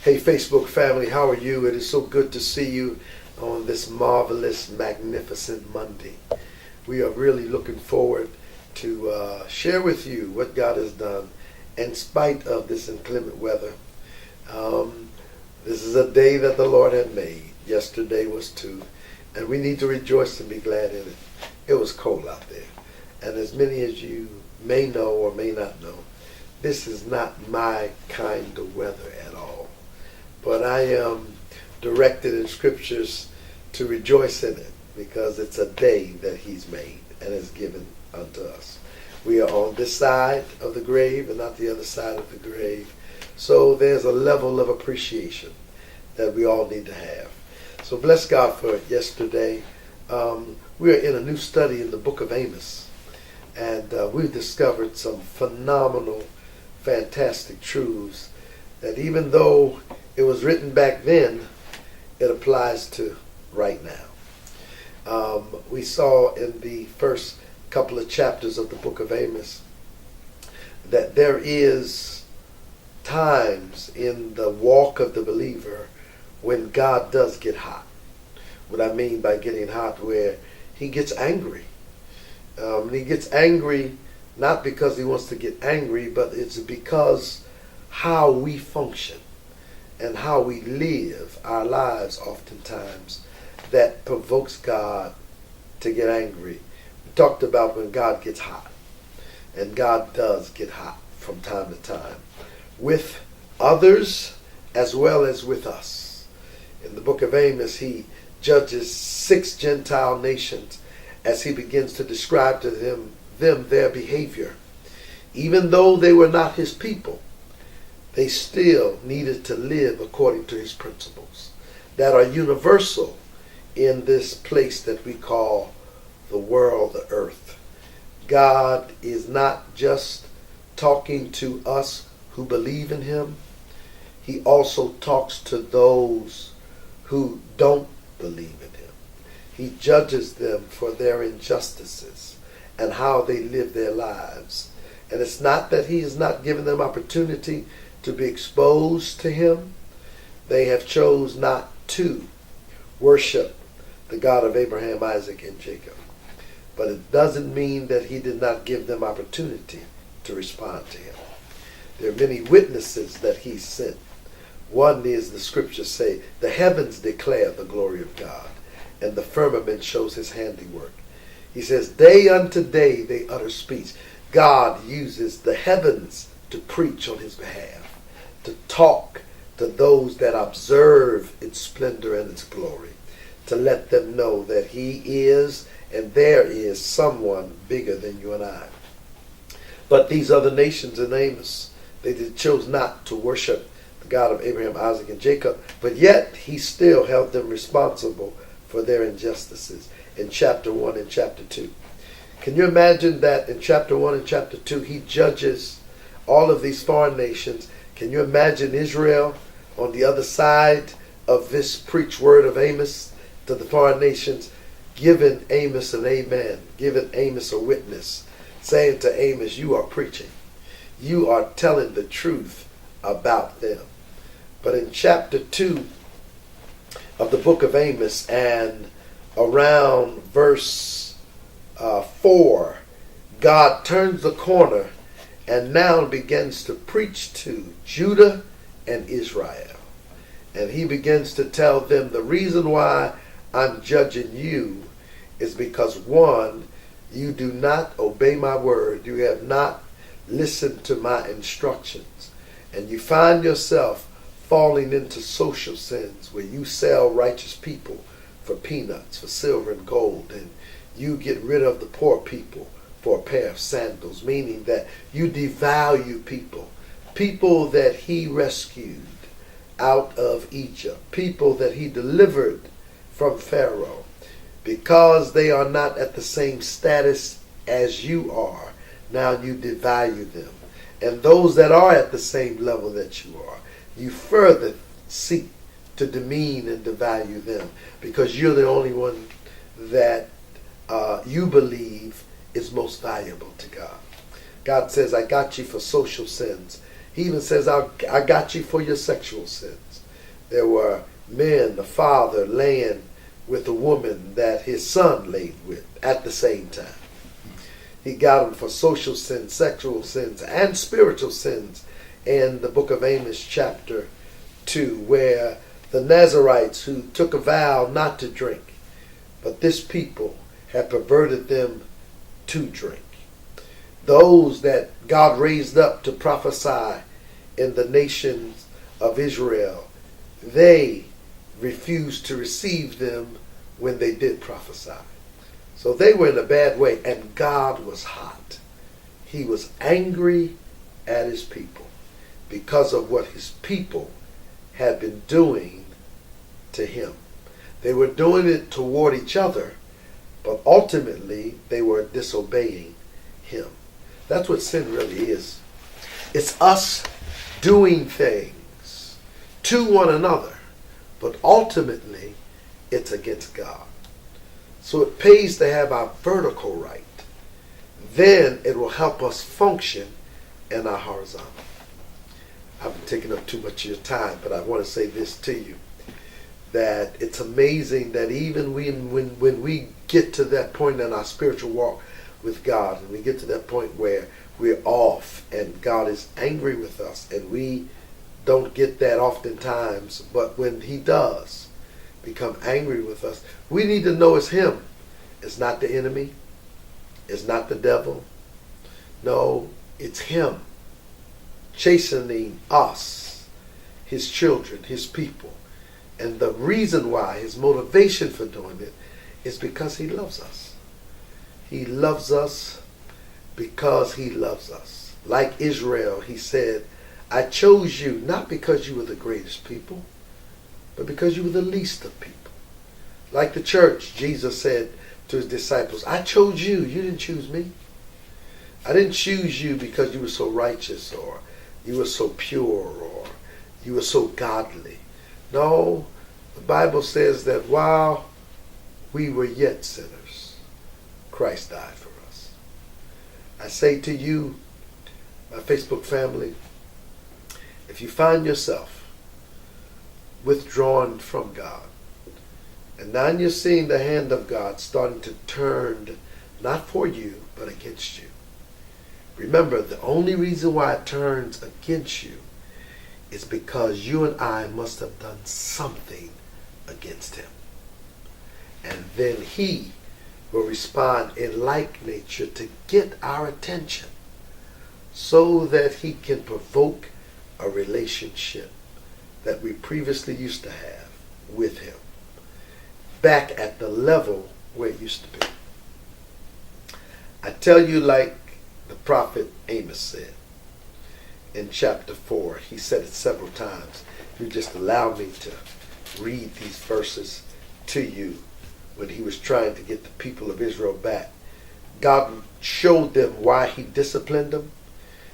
Hey Facebook family, how are you? It is so good to see you on this marvelous, magnificent Monday. We are really looking forward to share with you what God has done in spite of this inclement weather. This is a day that the Lord had made. Yesterday was too, and we need to rejoice and be glad in it. It was cold out there, and as many as you may know or may not know, this is not my kind of weather at all. But I am directed in scriptures to rejoice in it because it's a day that He's made and has given unto us. We are on this side of the grave and not the other side of the grave. So there's a level of appreciation that we all need to have. So bless God for yesterday. We are in a new study in the book of Amos. And we've discovered some phenomenal, fantastic truths that even though it was written back then, it applies to right now. We saw in the first couple of chapters of the book of Amos that there is times in the walk of the believer when God does get hot. What I mean by getting hot, where He gets angry. He gets angry not because He wants to get angry, but it's because how we function and how we live our lives oftentimes that provokes God to get angry. We talked about when God gets hot, and God does get hot from time to time with others as well as with us. In the book of Amos, he judges 6 Gentile nations as he begins to describe to them their behavior. Even though they were not his people, they still needed to live according to his principles that are universal in this place that we call the world, the earth. God is not just talking to us who believe in Him. He also talks to those who don't believe in Him. He judges them for their injustices and how they live their lives. And it's not that He has not given them opportunity to be exposed to Him. They have chose not to worship the God of Abraham, Isaac, and Jacob. But it doesn't mean that He did not give them opportunity to respond to Him. There are many witnesses that He sent. One is, the scriptures say, the heavens declare the glory of God, and the firmament shows His handiwork. He says, day unto day they utter speech. God uses the heavens to preach on His behalf, to talk to those that observe its splendor and its glory, to let them know that He is and there is someone bigger than you and I. But these other nations in Amos, they chose not to worship the God of Abraham, Isaac, and Jacob, but yet He still held them responsible for their injustices in chapter 1 and chapter 2. Can you imagine that in chapter 1 and chapter 2, He judges all of these foreign nations? Can you imagine Israel on the other side of this preach word of Amos to the foreign nations, giving Amos an amen, giving Amos a witness, saying to Amos, you are preaching. You are telling the truth about them. But in chapter 2 of the book of Amos and around verse 4, God turns the corner and now begins to preach to Judah and Israel. And He begins to tell them the reason why I'm judging you is because, one, you do not obey my word. You have not listened to my instructions. And you find yourself falling into social sins where you sell righteous people for peanuts, for silver and gold, and you get rid of the poor people for a pair of sandals, meaning that you devalue people that He rescued out of Egypt, people that He delivered from Pharaoh, because they are not at the same status as you are. Now you devalue them. And those that are at the same level that you are, you further seek to demean and devalue them because you're the only one that you believe is most valuable to God. God says, I got you for social sins. He even says, I got you for your sexual sins. There were men, the father laying with a woman that his son laid with at the same time. He got him for social sins, sexual sins, and spiritual sins in the book of Amos chapter 2, where the Nazarites who took a vow not to drink, but this people had perverted them to drink. Those that God raised up to prophesy in the nations of Israel, they refused to receive them when they did prophesy. So they were in a bad way, and God was hot. He was angry at his people because of what his people had been doing to him. They were doing it toward each other, but ultimately they were disobeying him. That's what sin really is. It's us doing things to one another, but ultimately it's against God. So it pays to have our vertical right. Then it will help us function in our horizontal. I've been taking up too much of your time, but I want to say this to you, that it's amazing that even when we get to that point in our spiritual walk with God, and we get to that point where we're off and God is angry with us, and we don't get that oftentimes, but when he does become angry with us, we need to know it's him. It's not the enemy. It's not the devil. No, it's him chastening us, his children, his people. And the reason why, his motivation for doing it, is because he loves us. He loves us because he loves us. Like Israel, he said, I chose you not because you were the greatest people, but because you were the least of people. Like the church, Jesus said to his disciples, I chose you. You didn't choose me. I didn't choose you because you were so righteous, or you were so pure, or you were so godly. No, the Bible says that while we were yet sinners, Christ died for us. I say to you, my Facebook family, if you find yourself withdrawn from God, and now you're seeing the hand of God starting to turn, not for you, but against you. Remember, the only reason why it turns against you is because you and I must have done something against him. And then he will respond in like nature to get our attention so that he can provoke a relationship that we previously used to have with him back at the level where it used to be. I tell you, like the prophet Amos said in chapter 4, he said it several times. If you just allow me to read these verses to you, when he was trying to get the people of Israel back, God showed them why he disciplined them.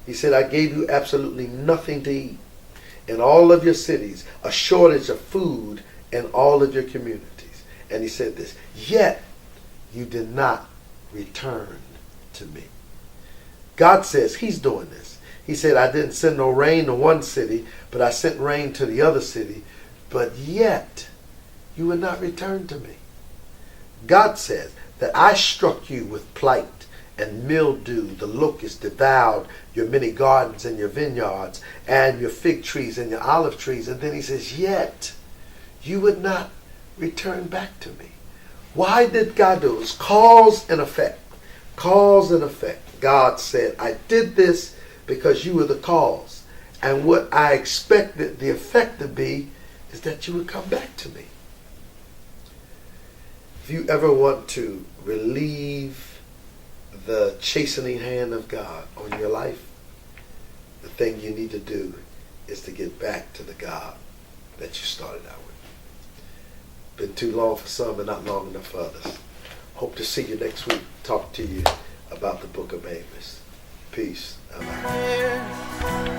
He said, I gave you absolutely nothing to eat in all of your cities, a shortage of food in all of your communities. And he said this, yet you did not return to me. God says he's doing this. He said, I didn't send no rain to one city, but I sent rain to the other city, but yet you would not return to me. God says that I struck you with blight and mildew. The locust devoured your many gardens and your vineyards and your fig trees and your olive trees. And then he says, yet you would not return back to me. Why did God do it? It was cause and effect. Cause and effect. God said, I did this because you were the cause. And what I expected the effect to be is that you would come back to me. If you ever want to relieve the chastening hand of God on your life, the thing you need to do is to get back to the God that you started out with. Been too long for some and not long enough for others. Hope to see you next week. Talk to you about the book of Amos. Peace. I'm out.